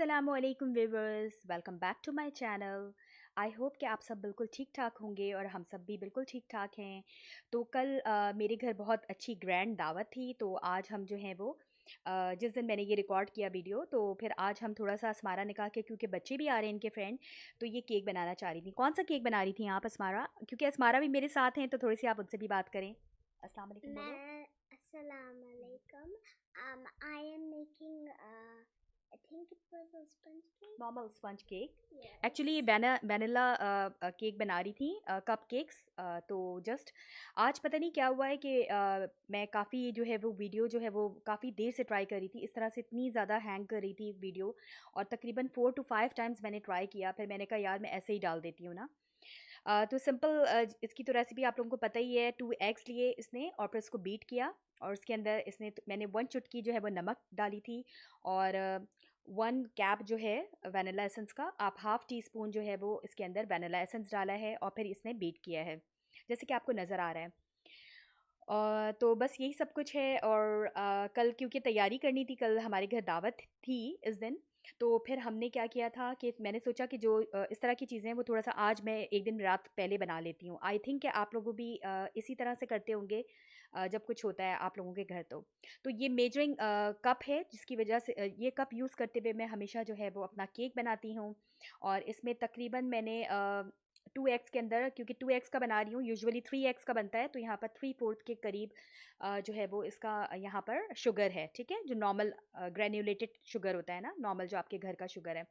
अस्सलामुअलैकुम viewers, welcome back to my channel. I hope कि आप सब बिल्कुल ठीक ठाक होंगे और हम सब भी बिल्कुल ठीक ठाक हैं। तो कल मेरे घर बहुत अच्छी ग्रैंड दावत थी, तो आज हम जो हैं वो जिस दिन मैंने ये रिकॉर्ड किया वीडियो, तो फिर आज हम थोड़ा सा असमारा निकाह के, क्योंकि बच्चे भी आ रहे हैं इनके फ्रेंड, तो ये केक बनाना चाह रही थी। कौन सा केक बना रही थी आप असमारा? क्योंकि असमारा भी मेरे साथ हैं, तो थोड़ी सी आप उनसे भी बात करें। अस्सलाम वालेकुम बोलो। मैं Assalamu alaikum. I am making I think it was a sponge cake. Normal sponge cake. Yes. Actually vanilla cake बना रही थी, कप केक्स। तो जस्ट आज पता नहीं क्या हुआ है कि मैं काफ़ी जो है वो वीडियो जो है वो काफ़ी देर से ट्राई कर रही थी, इस तरह से इतनी ज़्यादा हैंग कर रही थी वीडियो। और तकरीबन 4 to 5 टाइम्स मैंने ट्राई किया, फिर मैंने कहा यार मैं ऐसे ही डाल देती हूँ ना। तो सिंपल इसकी तो रेसिपी आप लोगों को पता ही है। 2 एग्स लिए इसने और फिर इसको बीट किया, और उसके अंदर मैंने 1 चुटकी जो है वो नमक डाली थी, और 1 कैप जो है वैनिला एसेंस का, आप ½ टी स्पून जो है वो इसके अंदर वैनिला एसेंस डाला है, और फिर इसने बीट किया है जैसे कि आपको नज़र आ रहा है। तो बस यही सब कुछ है। और कल क्योंकि तैयारी करनी थी, कल हमारे घर दावत थी इस दिन, तो फिर हमने क्या किया था कि मैंने सोचा कि जो इस तरह की चीज़ें हैं वो थोड़ा सा आज मैं एक दिन रात पहले बना लेती हूँ। आई थिंक कि आप लोगों भी इसी तरह से करते होंगे जब कुछ होता है आप लोगों के घर। तो ये मेजरिंग कप है, जिसकी वजह से ये कप यूज़ करते हुए मैं हमेशा जो है वो अपना केक बनाती हूँ। और इसमें तकरीबन मैंने 2 एग्स के अंदर, क्योंकि 2 एग्स का बना रही हूँ, यूजुअली 3 एग्स का बनता है, तो यहाँ पर 3/4 के करीब जो है वो इसका यहाँ पर शुगर है, ठीक है, जो नॉर्मल ग्रेन्यूलेटेड शुगर होता है ना, नॉर्मल जो आपके घर का शुगर है।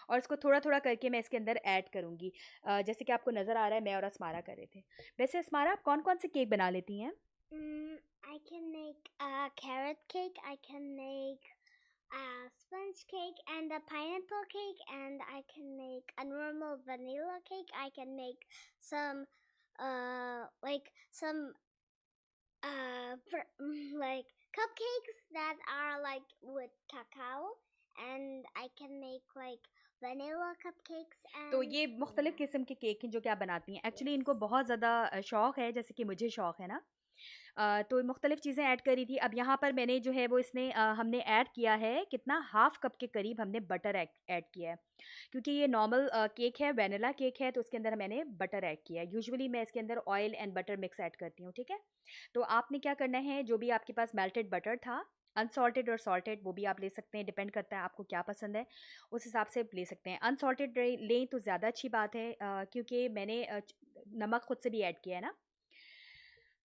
और इसको थोड़ा थोड़ा करके मैं इसके अंदर ऐड करूँगी। जैसे कि आपको नज़र आ रहा है, मैं और असमारा कर रहे थे। वैसे असमारा, आप कौन कौन से केक बना लेती हैं? I can make a carrot cake. I can make a sponge cake and a pineapple cake, and I can make a normal vanilla cake. I can make some like some like cupcakes that are like with cacao, and I can make like vanilla cupcakes तो and ये मुख्तलिफ़ yeah. किस्म के cake हैं जो कि आप बनाती हैं। Actually Yes. इनको बहुत ज़्यादा शौक है, जैसे कि मुझे शौक है ना। तो मुख्तलिफ़ चीज़ें ऐड करी थी। अब यहाँ पर मैंने जो है वो हमने ऐड किया है कितना, हाफ़ कप के करीब हमने बटर ऐड ऐड किया है। क्योंकि ये नॉर्मल केक है, वैनिला केक है, तो उसके अंदर मैंने बटर ऐड किया है। यूजुअली मैं इसके अंदर oil and butter mix add करती हूँ, ठीक है। तो आपने क्या करना है, जो भी आपके पास मेल्टेड बटर था, अनसॉल्टेड और सॉल्टेड, वो भी आप ले सकते हैं, डिपेंड करता है आपको क्या पसंद है, उस हिसाब से ले सकते हैं। अनसॉल्टेड लें तो ज़्यादा अच्छी बात है, क्योंकि मैंने नमक खुद से भी ऐड किया है ना।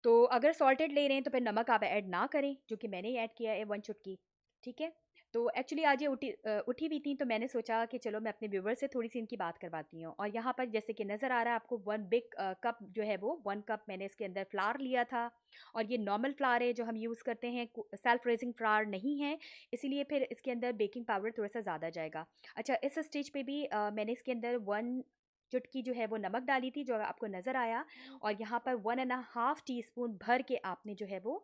तो अगर सॉल्टेड ले रहे हैं तो फिर नमक आप ऐड ना करें, जो कि मैंने ऐड किया है 1 चुटकी, ठीक है। तो एक्चुअली आज ये उठी हुई थी, तो मैंने सोचा कि चलो मैं अपने व्यूवर से थोड़ी सी इनकी बात करवाती हूँ। और यहाँ पर जैसे कि नज़र आ रहा है आपको, 1 बिग कप जो है वो 1 कप मैंने इसके अंदर फ्लावर लिया था। और ये नॉर्मल फ्लावर है जो हम यूज़ करते हैं, सेल्फ रेजिंग फ्लावर नहीं है, इसीलिए फिर इसके अंदर बेकिंग पाउडर थोड़ा सा ज़्यादा जाएगा। अच्छा, इस स्टेज पे भी मैंने इसके अंदर 1 चुटकी जो है वो नमक डाली थी, जो आपको नज़र आया। और यहाँ पर 1.5 टी स्पून भर के आपने जो है वो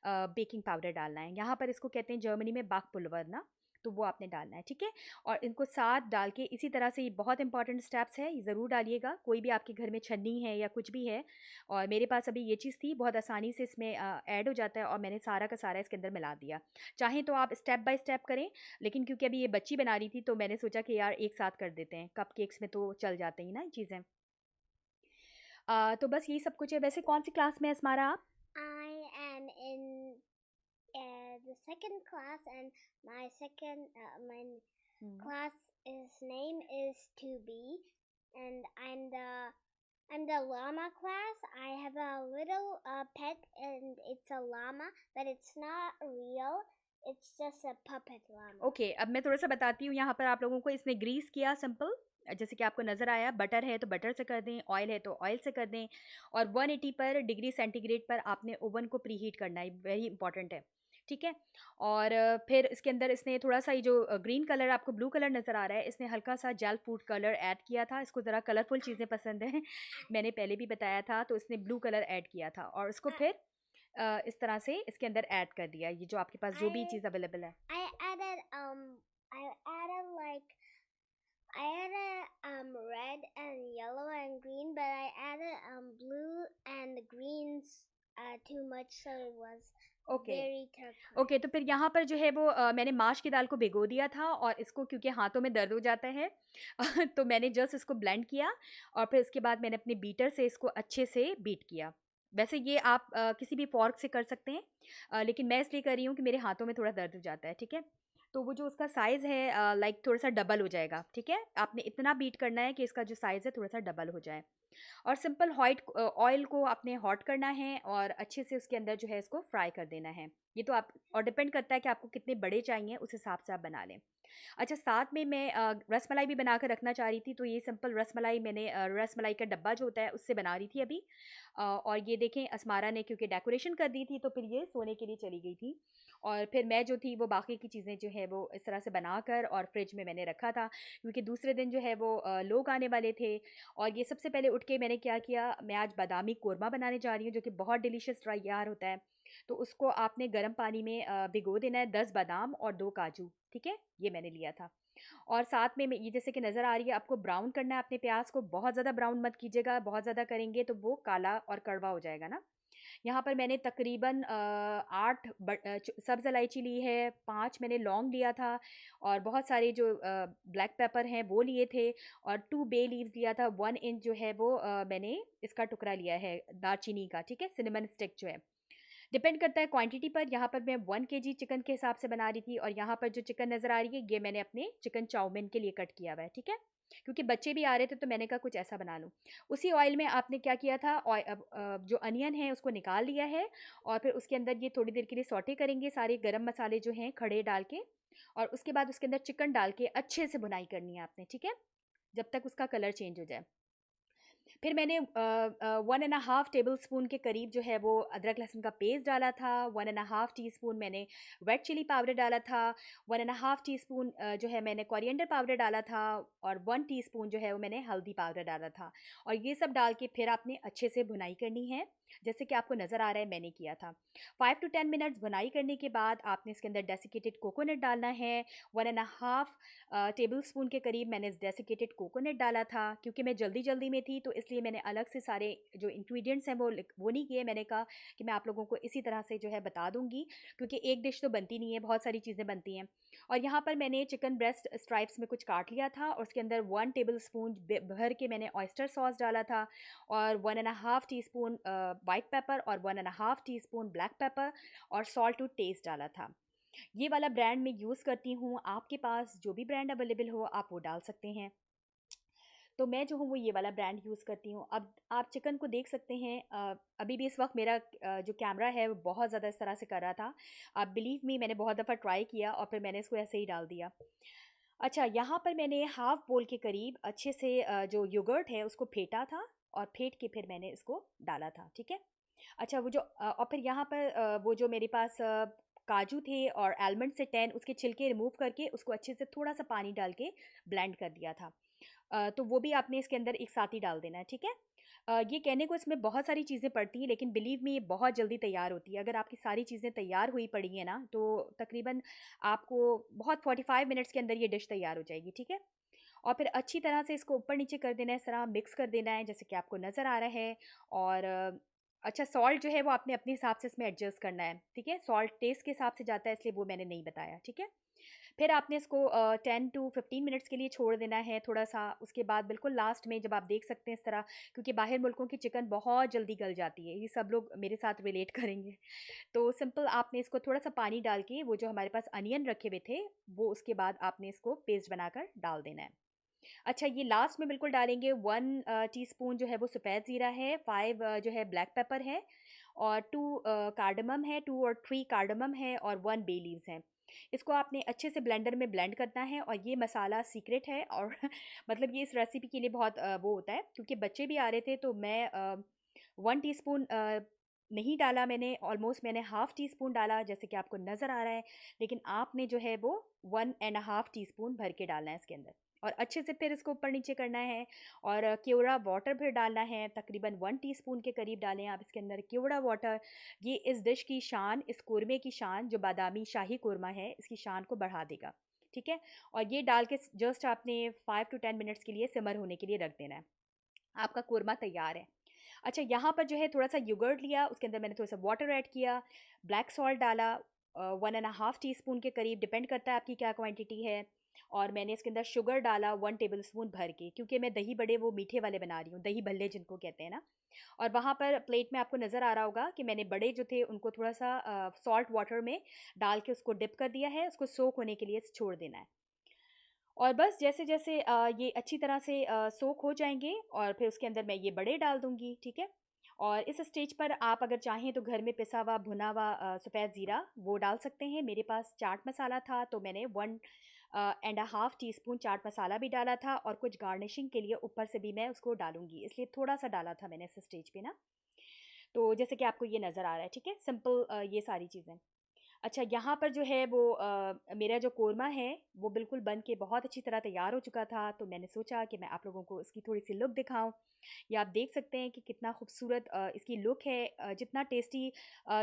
बेकिंग पाउडर डालना है। यहाँ पर इसको कहते हैं जर्मनी में बाक पुलवर ना, तो वो आपने डालना है, ठीक है। और इनको साथ डाल के इसी तरह से, ये बहुत इंपॉर्टेंट स्टेप्स है, ये ज़रूर डालिएगा। कोई भी आपके घर में छन्नी है या कुछ भी है, और मेरे पास अभी ये चीज़ थी, बहुत आसानी से इसमें ऐड हो जाता है, और मैंने सारा का सारा इसके अंदर मिला दिया। चाहें तो आप स्टेप बाय स्टेप करें, लेकिन क्योंकि अभी ये बच्ची बना रही थी, तो मैंने सोचा कि यार एक साथ कर देते हैं, कप केक्स में तो चल जाते ही ना ये चीज़ें। तो बस यही सब कुछ है। वैसे कौन सी क्लास में है अस्मारा आप? I am in the second class, and my hmm. class is name is 2B, and I'm the llama class. I have a little pet, and it's a llama, but it's not real. It's just a puppet llama. Okay, अब मैं थोड़ा-सा बताती हूँ यहाँ पर आप लोगों को। इसने ग्रीस किया सिंपल, जैसे कि आपको नज़र आया। बटर है तो बटर से कर दें, ऑयल है तो ऑयल से कर दें, और 180 पर डिग्री सेंटीग्रेड पर आपने ओवन को प्रीहीट करना है, वेरी इंपॉर्टेंट है, ठीक है। और फिर इसके अंदर इसने थोड़ा-सा ये जो ग्रीन कलर, आपको ब्लू कलर नज़र आ रहा है, इसने हल्का-सा जेल फूड कलर ऐड किया था। इसको ज़रा कलरफुल चीज़ें पसंद हैं मैंने पहले भी बताया था, तो इसने ब्लू कलर ऐड किया था, और उसको I फिर इस तरह से इसके अंदर ऐड कर दिया, ये जो आपके पास जो भी I चीज़ अवेलेबल है। I added I added like I added red and yellow and green, but I added blue and greens too much, so it was okay. very third okay, part. तो फिर यहाँ पर जो है वो मैंने माश की दाल को भिगो दिया था और इसको क्योंकि हाथों में दर्द हो जाता है तो मैंने जस्ट इसको ब्लेंड किया और फिर उसके बाद मैंने अपने बीटर से इसको अच्छे से बीट किया। वैसे ये आप किसी भी फ़ॉर्क से कर सकते हैं, लेकिन मैं इसलिए कर रही हूँ कि मेरे हाथों में थोड़ा दर्द हो जाता है, ठीक है? तो वो जो उसका साइज़ है लाइक थोड़ा-सा डबल हो जाएगा, ठीक है? आपने इतना बीट करना है कि इसका जो साइज़ है थोड़ा-सा डबल हो जाए। और सिंपल ऑयल को आपने हॉट करना है और अच्छे से उसके अंदर जो है इसको फ्राई कर देना है। ये तो आप और डिपेंड करता है कि आपको कितने बड़े चाहिए, उस हिसाब से आप बना लें। अच्छा, साथ में मैं रसमलाई भी बना कर रखना चाह रही थी, तो ये सिंपल रसमलाई मैंने रसमलाई का डब्बा जो होता है उससे बना रही थी अभी। और ये देखें असमारा ने क्योंकि डेकोरेशन कर दी थी तो फिर ये सोने के लिए चली गई थी। और फिर मैं जो थी वो बाकी की चीज़ें जो है वो इस तरह से बनाकर और फ्रिज में मैंने रखा था, क्योंकि दूसरे दिन जो है वो लोग आने वाले थे। और ये सबसे पहले उठ के मैंने क्या किया, मैं आज बादामी कोरमा बनाने जा रही हूँ जो कि बहुत डिलीशियस तैयार होता है। तो उसको आपने गर्म पानी में भिगो देना है, 10 बादाम और 2 काजू, ठीक है? ये मैंने लिया था। और साथ में ये जैसे कि नज़र आ रही है आपको ब्राउन करना है अपने प्याज को, बहुत ज़्यादा ब्राउन मत कीजिएगा, बहुत ज़्यादा करेंगे तो वो काला और कड़वा हो जाएगा ना। यहाँ पर मैंने तकरीबन 8 सब्ज़ इलायची ली है, 5 मैंने लौंग लिया था और बहुत सारे जो ब्लैक पेपर हैं वो लिए थे और 2 बे लीव्स लिया था, 1 इंच जो है वो मैंने इसका टुकड़ा लिया है दालचीनी का, ठीक है? सिनेमन स्टिक जो है। डिपेंड करता है क्वांटिटी पर, यहाँ पर मैं 1 केजी चिकन के हिसाब से बना रही थी और यहाँ पर जो चिकन नज़र आ रही है ये मैंने अपने चिकन चाउमीन के लिए कट किया हुआ है, ठीक है? क्योंकि बच्चे भी आ रहे थे तो मैंने कहा कुछ ऐसा बना लूँ। उसी ऑयल में आपने क्या किया था, जो अनियन है उसको निकाल लिया है और फिर उसके अंदर ये थोड़ी देर के लिए सौटे करेंगे, सारे गरम मसाले जो हैं खड़े डाल के और उसके बाद उसके अंदर चिकन डाल के अच्छे से भुनाई करनी है आपने, ठीक है? जब तक उसका कलर चेंज हो जाए। फिर मैंने 1 एंड हाफ टेबल स्पून के करीब जो है वो अदरक लहसुन का पेस्ट डाला था, 1 एंड हाफ टी स्पून मैंने रेड चिली पाउडर डाला था, 1 एंड हाफ टी स्पून जो है मैंने कोरिएंडर पाउडर डाला था और 1 टीस्पून जो है वो मैंने हल्दी पाउडर डाला था। और ये सब डाल के फिर आपने अच्छे से भुनाई करनी है, जैसे कि आपको नज़र आ रहा है मैंने किया था। 5 टू 10 मिनट्स भुनाई करने के बाद आपने इसके अंदर डेसिकेटेड कोकोनट डालना है, 1 एंड हाफ टेबल स्पून के करीब मैंने डेसिकेटेड कोकोनट डाला था, क्योंकि मैं जल्दी-जल्दी में थी तो इसलिए मैंने अलग से सारे जो इंग्रेडिएंट्स हैं वो नहीं किए। मैंने कहा कि मैं आप लोगों को इसी तरह से जो है बता दूँगी, क्योंकि एक डिश तो बनती नहीं है, बहुत सारी चीज़ें बनती हैं। और यहाँ पर मैंने चिकन ब्रेस्ट स्ट्राइप्स में कुछ काट लिया था और उसके अंदर 1 टेबल स्पून भर के मैंने ऑयस्टर सॉस डाला था और 1 and half T-spoon white paper और 1 and half T-spoon black pepper और सॉल्ट टू टेस्ट डाला था। ये वाला ब्रांड मैं यूज़ करती हूँ, आपके पास जो भी ब्रांड अवेलेबल हो आप वो डाल सकते हैं। तो मैं जो हूँ वो ये वाला ब्रांड यूज़ करती हूँ। अब आप चिकन को देख सकते हैं, अभी भी इस वक़्त मेरा जो कैमरा है वो बहुत ज़्यादा इस तरह से कर रहा था। आप बिलीव मी, मैंने बहुत दफ़ा ट्राई किया और फिर मैंने इसको ऐसे ही डाल दिया। अच्छा, यहाँ पर मैंने हाफ़ बोल के करीब अच्छे से जो योगर्ट है उसको फेंटा था और फेंट के फिर मैंने इसको डाला था, ठीक है? अच्छा, वो जो और फिर यहाँ पर वो जो मेरे पास काजू थे और आलमंड से 10 उसके छिलके रिमूव करके उसको अच्छे से थोड़ा-सा पानी डाल के ब्लेंड कर दिया था। तो वो भी आपने इसके अंदर एक साथ ही डाल देना है, ठीक है? ये कहने को इसमें बहुत सारी चीज़ें पड़ती हैं, लेकिन बिलीव मी ये बहुत जल्दी तैयार होती है। अगर आपकी सारी चीज़ें तैयार हुई पड़ी हैं ना, तो तकरीबन आपको बहुत 45 मिनट्स के अंदर ये डिश तैयार हो जाएगी, ठीक है? और फिर अच्छी तरह से इसको ऊपर-नीचे कर देना है, इस तरह मिक्स कर देना है जैसे कि आपको नज़र आ रहा है। और अच्छा, सॉल्ट जो है वो आपने अपने हिसाब से इसमें एडजस्ट करना है, ठीक है? सॉल्ट टेस्ट के हिसाब से जाता है इसलिए वो मैंने नहीं बताया, ठीक है? फिर आपने इसको 10 टू 15 मिनट्स के लिए छोड़ देना है थोड़ा-सा। उसके बाद बिल्कुल लास्ट में जब आप देख सकते हैं इस तरह, क्योंकि बाहर मुल्कों की चिकन बहुत जल्दी गल जाती है, ये सब लोग मेरे साथ रिलेट करेंगे। तो सिंपल आपने इसको थोड़ा-सा पानी डाल के वो जो हमारे पास अनियन रखे हुए थे, वो उसके बाद आपने इसको पेस्ट बनाकर डाल देना है। अच्छा, ये लास्ट में बिल्कुल डालेंगे 1 टीस्पून जो है वो सफ़ेद ज़ीरा है, 5 जो है ब्लैक पेपर है और 2 कार्डमम है, 2 और 3 कार्डमम है और 1 बे लीव्स हैं। इसको आपने अच्छे से ब्लेंडर में ब्लेंड करना है और ये मसाला सीक्रेट है और मतलब ये इस रेसिपी के लिए बहुत वो होता है, क्योंकि बच्चे भी आ रहे थे तो मैं 1 टीस्पून नहीं डाला मैंने, ऑलमोस्ट मैंने हाफ़ टी स्पून डाला जैसे कि आपको नज़र आ रहा है, लेकिन आपने जो है वो 1 एंड हाफ़ टीस्पून भर के डालना है इसके अंदर और अच्छे से फिर इसको ऊपर-नीचे करना है। और केवड़ा वाटर फिर डालना है, तकरीबन 1 टीस्पून के करीब डालें आप इसके अंदर केवड़ा वाटर। ये इस डिश की शान, इस कोरमे की शान, जो बादामी शाही कोरमा है, इसकी शान को बढ़ा देगा, ठीक है? और ये डाल के जस्ट आपने 5 टू 10 मिनट्स के लिए सिमर होने के लिए रख देना है। आपका कोरमा तैयार है। अच्छा, यहाँ पर जो है थोड़ा-सा योगर्ट लिया, उसके अंदर मैंने थोड़ा-सा वाटर ऐड किया, ब्लैक सॉल्ट डाला 1 एंड अ हाफ टीस्पून के करीब, डिपेंड करता है आपकी क्या क्वांटिटी है। और मैंने इसके अंदर शुगर डाला 1 टेबलस्पून भर के, क्योंकि मैं दही बड़े वो मीठे वाले बना रही हूँ, दही भल्ले जिनको कहते हैं ना। और वहाँ पर प्लेट में आपको नज़र आ रहा होगा कि मैंने बड़े जो थे उनको थोड़ा-सा सॉल्ट वाटर में डाल के उसको डिप कर दिया है, उसको सोक होने के लिए छोड़ देना है। और बस जैसे-जैसे ये अच्छी तरह से सोक हो जाएँगे और फिर उसके अंदर मैं ये बड़े डाल दूँगी, ठीक है? और इस स्टेज पर आप अगर चाहें तो घर में पिसा हुआ भुना हुआ सफ़ेद ज़ीरा वो डाल सकते हैं। मेरे पास चाट मसाला था तो मैंने 1 and a half teaspoon chaat masala भी डाला था और कुछ गार्निशिंग के लिए ऊपर से भी मैं उसको डालूँगी, इसलिए थोड़ा-सा डाला था मैंने इस स्टेज पे ना। तो जैसे कि आपको ये नज़र आ रहा है, ठीक है? सिंपल ये सारी चीज़ें। अच्छा, यहाँ पर जो है वो मेरा जो कोरमा है वो बिल्कुल बन के बहुत अच्छी तरह तैयार हो चुका था, तो मैंने सोचा कि मैं आप लोगों को इसकी थोड़ी-सी लुक दिखाऊँ। ये आप देख सकते हैं कि कितना खूबसूरत इसकी लुक है, जितना टेस्टी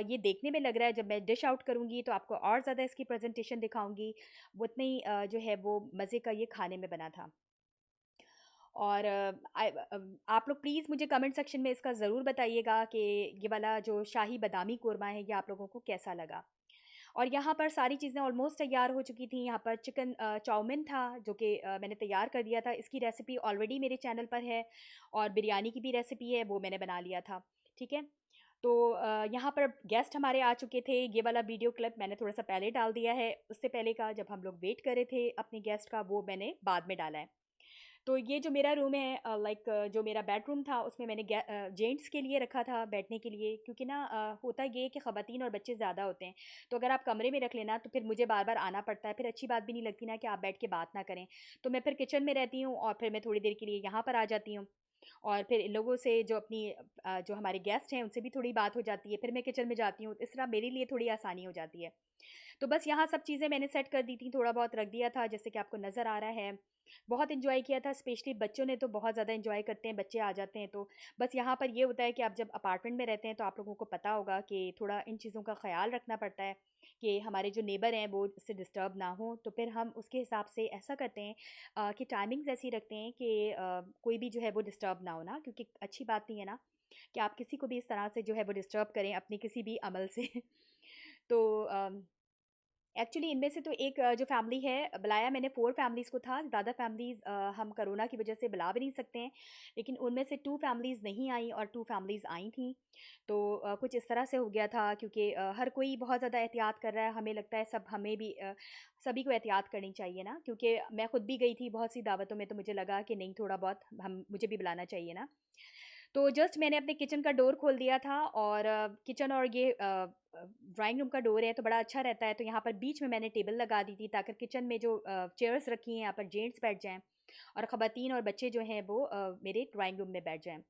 ये देखने में लग रहा है, जब मैं डिश आउट करूँगी तो आपको और ज़्यादा इसकी प्रेज़ेंटेशन दिखाऊँगी, वो उतनी ही जो है वो मज़े का ये खाने में बना था। और आप लोग प्लीज़ मुझे कमेंट सेक्शन में इसका ज़रूर बताइएगा कि ये वाला जो शाही बादामी कोरमा है, ये आप लोगों को कैसा लगा? और यहाँ पर सारी चीज़ें ऑलमोस्ट तैयार हो चुकी थी। यहाँ पर चिकन चाउमीन था जो कि मैंने तैयार कर दिया था। इसकी रेसिपी ऑलरेडी मेरे चैनल पर है और बिरयानी की भी रेसिपी है, वो मैंने बना लिया था। ठीक है? तो यहाँ पर गेस्ट हमारे आ चुके थे। ये वाला वीडियो क्लिप मैंने थोड़ा-सा पहले डाल दिया है। उससे पहले का जब हम लोग वेट कर रहे थे अपने गेस्ट का, वो मैंने बाद में डाला है। तो ये जो मेरा रूम है लाइक जो मेरा बेडरूम था उसमें मैंने जेंट्स के लिए रखा था बैठने के लिए, क्योंकि ना होता ये है कि ख़वातीन और बच्चे ज़्यादा होते हैं, तो अगर आप कमरे में रख लेना तो फिर मुझे बार बार आना पड़ता है, फिर अच्छी बात भी नहीं लगती ना कि आप बैठ के बात ना करें। तो मैं फिर किचन में रहती हूँ और फिर मैं थोड़ी देर के लिए यहाँ पर आ जाती हूँ और फिर इन लोगों से जो अपनी जो हमारे गेस्ट हैं उनसे भी थोड़ी बात हो जाती है, फिर मैं किचन में जाती हूँ, इस तरह मेरे लिए थोड़ी आसानी हो जाती है। तो बस यहाँ सब चीज़ें मैंने सेट कर दी थी, थोड़ा बहुत रख दिया था जैसे कि आपको नज़र आ रहा है। बहुत एन्जॉय किया था, स्पेशली बच्चों ने तो बहुत ज़्यादा एन्जॉय करते हैं, बच्चे आ जाते हैं तो। बस यहाँ पर ये होता है कि आप जब अपार्टमेंट में रहते हैं तो आप लोगों को पता होगा कि थोड़ा इन चीज़ों का ख़्याल रखना पड़ता है कि हमारे जो नेबर हैं वो इससे डिस्टर्ब ना हो। तो फिर हम उसके हिसाब से ऐसा करते हैं कि टाइमिंग्स ऐसी रखते हैं कि कोई भी जो है वो डिस्टर्ब ना हो ना, क्योंकि अच्छी बात नहीं है ना कि आप किसी को भी इस तरह से जो है वो डिस्टर्ब करें अपने किसी भी अमल से। तो एक्चुअली इनमें से तो एक जो फैमिली है बुलाया मैंने 4 फैमिलीज़ को था, ज़्यादा फैमिलीज़ हम कोरोना की वजह से बुला भी नहीं सकते हैं, लेकिन उनमें से 2 फैमिलीज़ नहीं आई और 2 फैमिलीज़ आई थीं। तो कुछ इस तरह से हो गया था क्योंकि हर कोई बहुत ज़्यादा एहतियात कर रहा है, हमें लगता है सब हमें भी सभी को एहतियात करनी चाहिए ना, क्योंकि मैं खुद भी गई थी बहुत सी दावतों में तो मुझे लगा कि नहीं थोड़ा बहुत हम मुझे भी बुलाना चाहिए ना। तो जस्ट मैंने अपने किचन का डोर खोल दिया था और किचन और ये ड्राइंग रूम का डोर है तो बड़ा अच्छा रहता है, तो यहाँ पर बीच में मैंने टेबल लगा दी थी ताकि किचन में जो चेयर्स रखी हैं यहाँ पर जेंट्स बैठ जाएं और ख़वातीन और बच्चे जो हैं वो मेरे ड्राइंग रूम में बैठ जाएं।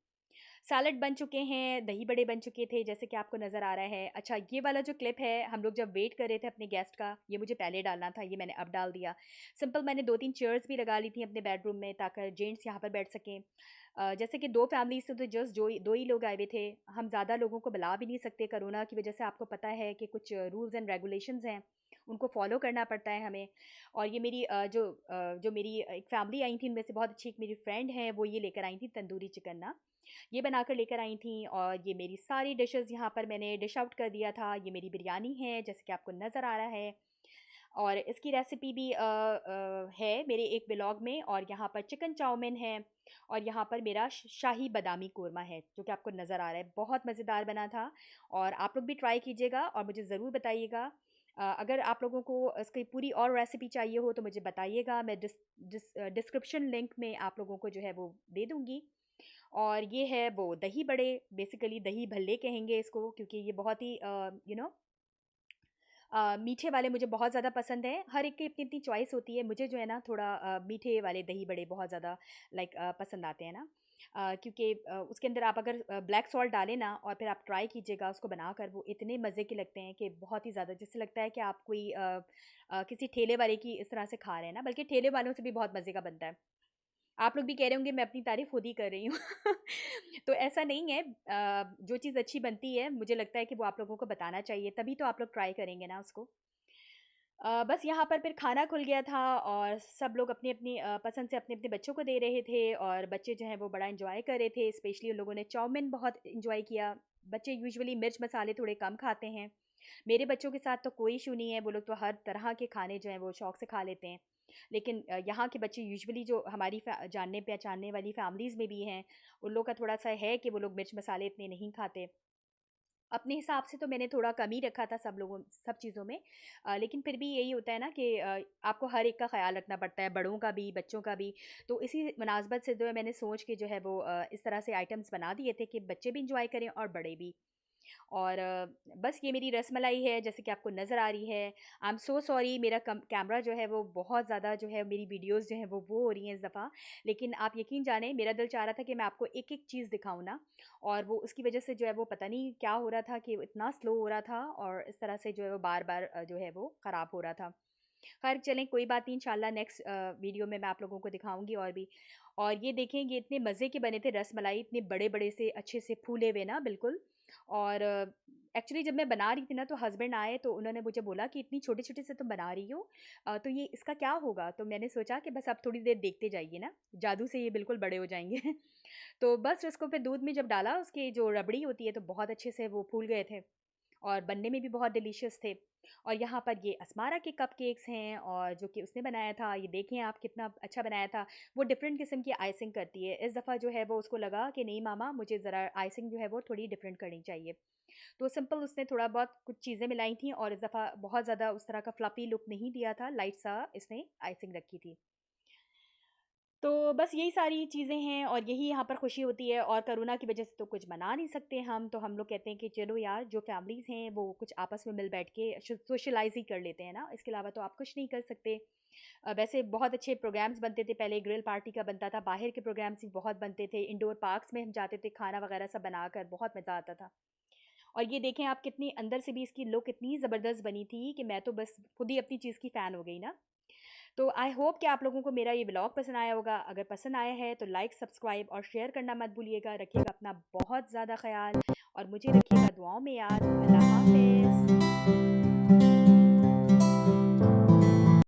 सैलेड बन चुके हैं, दही बड़े बन चुके थे जैसे कि आपको नज़र आ रहा है। अच्छा, ये वाला जो क्लिप है हम लोग जब वेट कर रहे थे अपने गेस्ट का, ये मुझे पहले डालना था, ये मैंने अब डाल दिया। सिंपल मैंने 2-3 चेयर्स भी लगा ली थी अपने बेडरूम में ताकि जेंट्स यहाँ पर बैठ सकें। जैसे कि 2 फैमिलीज़ से तो जस्ट 2 ही लोग आए हुए थे। हम ज़्यादा लोगों को बुला भी नहीं सकते, कोरोना की वजह से आपको पता है कि कुछ रूल्स एंड रेगुलेशंस हैं, उनको फ़ॉलो करना पड़ता है हमें। और ये मेरी जो मेरी एक फैमिली आई थी, इनमें से बहुत अच्छी एक मेरी फ्रेंड है, वो ये लेकर आई थी तंदूरी चिकन ना। ये बनाकर लेकर आई थी और ये मेरी सारी डिशेज़ यहाँ पर मैंने डिश आउट कर दिया था। ये मेरी बिरयानी है जैसे कि आपको नज़र आ रहा है और इसकी रेसिपी भी है मेरे एक ब्लॉग में, और यहाँ पर चिकन चाउमीन है और यहाँ पर मेरा शाही बादामी कोरमा है जो कि आपको नज़र आ रहा है। बहुत मज़ेदार बना था और आप लोग भी ट्राई कीजिएगा और मुझे ज़रूर बताइएगा। अगर आप लोगों को इसकी पूरी और रेसिपी चाहिए हो तो मुझे बताइएगा, मैं डिस्क्रिप्शन लिंक में आप लोगों को जो है वो दे दूँगी। और ये है वो दही बड़े, बेसिकली दही भल्ले कहेंगे इसको, क्योंकि ये बहुत ही मीठे वाले मुझे बहुत ज़्यादा पसंद है। हर एक की अपनी-अपनी चॉइस होती है। मुझे जो है ना थोड़ा मीठे वाले दही बड़े बहुत ज़्यादा लाइक पसंद आते हैं ना। क्योंकि उसके अंदर आप अगर ब्लैक सॉल्ट डालें ना और फिर आप ट्राई कीजिएगा उसको बनाकर, वो इतने मज़े के लगते हैं कि बहुत ही ज़्यादा, जैसे लगता है कि आप कोई किसी ठेले वाले की इस तरह से खा रहे हैं ना, बल्कि ठेले वालों से भी बहुत मज़े का बनता है। आप लोग भी कह रहे होंगे मैं अपनी तारीफ़ खुद ही कर रही हूँ। तो ऐसा नहीं है, जो चीज़ अच्छी बनती है मुझे लगता है कि वो आप लोगों को बताना चाहिए, तभी तो आप लोग ट्राई करेंगे ना उसको। बस यहाँ पर फिर खाना खुल गया था और सब लोग अपनी-अपनी पसंद से अपने-अपने बच्चों को दे रहे थे और बच्चे जो हैं वो बड़ा एन्जॉय कर रहे थे। स्पेशली उन लोगों ने चाउमीन बहुत एन्जॉय किया। बच्चे यूजुअली मिर्च मसाले थोड़े कम खाते हैं। मेरे बच्चों के साथ तो कोई इश्यू नहीं है, वो लोग तो हर तरह के खाने जो हैं वो शौक से खा लेते हैं। लेकिन यहाँ के बच्चे यूजुअली जो हमारी जानने पहचानने वाली फैमिलीज़ में भी हैं, उन लोग का थोड़ा-सा है कि वो लोग मिर्च मसाले इतने नहीं खाते। अपने हिसाब से तो मैंने थोड़ा कम ही रखा था सब चीज़ों में। लेकिन फिर भी यही होता है ना कि आपको हर एक का ख़्याल रखना पड़ता है, बड़ों का भी, बच्चों का भी। तो इसी मुनासबत से जो है मैंने सोच के जो है वो इस तरह से आइटम्स बना दिए थे कि बच्चे भी एन्जॉय करें और बड़े भी। और बस ये मेरी रसमलाई है जैसे कि आपको नज़र आ रही है। आई एम सो सॉरी, मेरा कैमरा जो है वो बहुत ज़्यादा जो है मेरी वीडियोस जो हैं वो हो रही हैं इस दफ़ा। लेकिन आप यकीन जानें, मेरा दिल चाह रहा था कि मैं आपको एक एक चीज़ दिखाऊं ना, और वो उसकी वजह से जो है वो पता नहीं क्या हो रहा था कि वो इतना स्लो हो रहा था और इस तरह से जो है वो बार बार जो है वो ख़राब हो रहा था। खैर चलें, कोई बात नहीं, इंशाल्लाह नेक्स्ट वीडियो में मैं आप लोगों को दिखाऊंगी और भी। और ये देखें, ये इतने मज़े के बने थे रसमलाई, इतने बड़े बड़े से अच्छे से फूले हुए ना बिल्कुल। और एक्चुअली जब मैं बना रही थी ना तो हस्बैंड आए तो उन्होंने मुझे बोला कि इतनी छोटे छोटे से तुम बना रही हो, तो ये इसका क्या होगा। तो मैंने सोचा कि बस आप थोड़ी देर देखते जाइए ना, जादू से ये बिल्कुल बड़े हो जाएंगे। तो बस उसको फिर दूध में जब डाला, उसकी जो रबड़ी होती है तो बहुत अच्छे से वो फूल गए थे और बनने में भी बहुत डिलीशियस थे। और यहाँ पर ये अस्मारा के कपकेक्स हैं और जो कि उसने बनाया था, ये देखें आप कितना अच्छा बनाया था। वो डिफरेंट किस्म की आइसिंग करती है। इस दफ़ा जो है वो उसको लगा कि नहीं मामा, मुझे ज़रा आइसिंग जो है वो थोड़ी डिफरेंट करनी चाहिए। तो सिंपल उसने थोड़ा बहुत कुछ चीज़ें मिलाई थी और इस दफ़ा बहुत ज़्यादा उस तरह का फ्लफ़ी लुक नहीं दिया था, लाइट सा इसने आइसिंग रखी थी। तो बस यही सारी चीज़ें हैं और यही यहाँ पर खुशी होती है। और कोरोना की वजह से तो कुछ मना नहीं सकते हम, तो हम लोग कहते हैं कि चलो यार, जो फैमिलीज़ हैं वो कुछ आपस में मिल बैठ के सोशलाइज़ ही कर लेते हैं ना, इसके अलावा तो आप कुछ नहीं कर सकते। वैसे बहुत अच्छे प्रोग्राम्स बनते थे पहले, ग्रिल पार्टी का बनता था, बाहर के प्रोग्राम्स भी बहुत बनते थे, इंडोर पार्क्स में हम जाते थे, खाना वगैरह सब बनाकर बहुत मज़ा आता था। और ये देखें आप, कितनी अंदर से भी इसकी लुक इतनी ज़बरदस्त बनी थी कि मैं तो बस खुद ही अपनी चीज़ की फ़ैन हो गई ना। तो आई होप कि आप लोगों को मेरा ये व्लॉग पसंद आया होगा। अगर पसंद आया है तो लाइक, सब्सक्राइब और शेयर करना मत भूलिएगा। रखिएगा अपना बहुत ज़्यादा ख़्याल और मुझे रखिएगा दुआओं में याद। अल्लाह हाफ़िज़।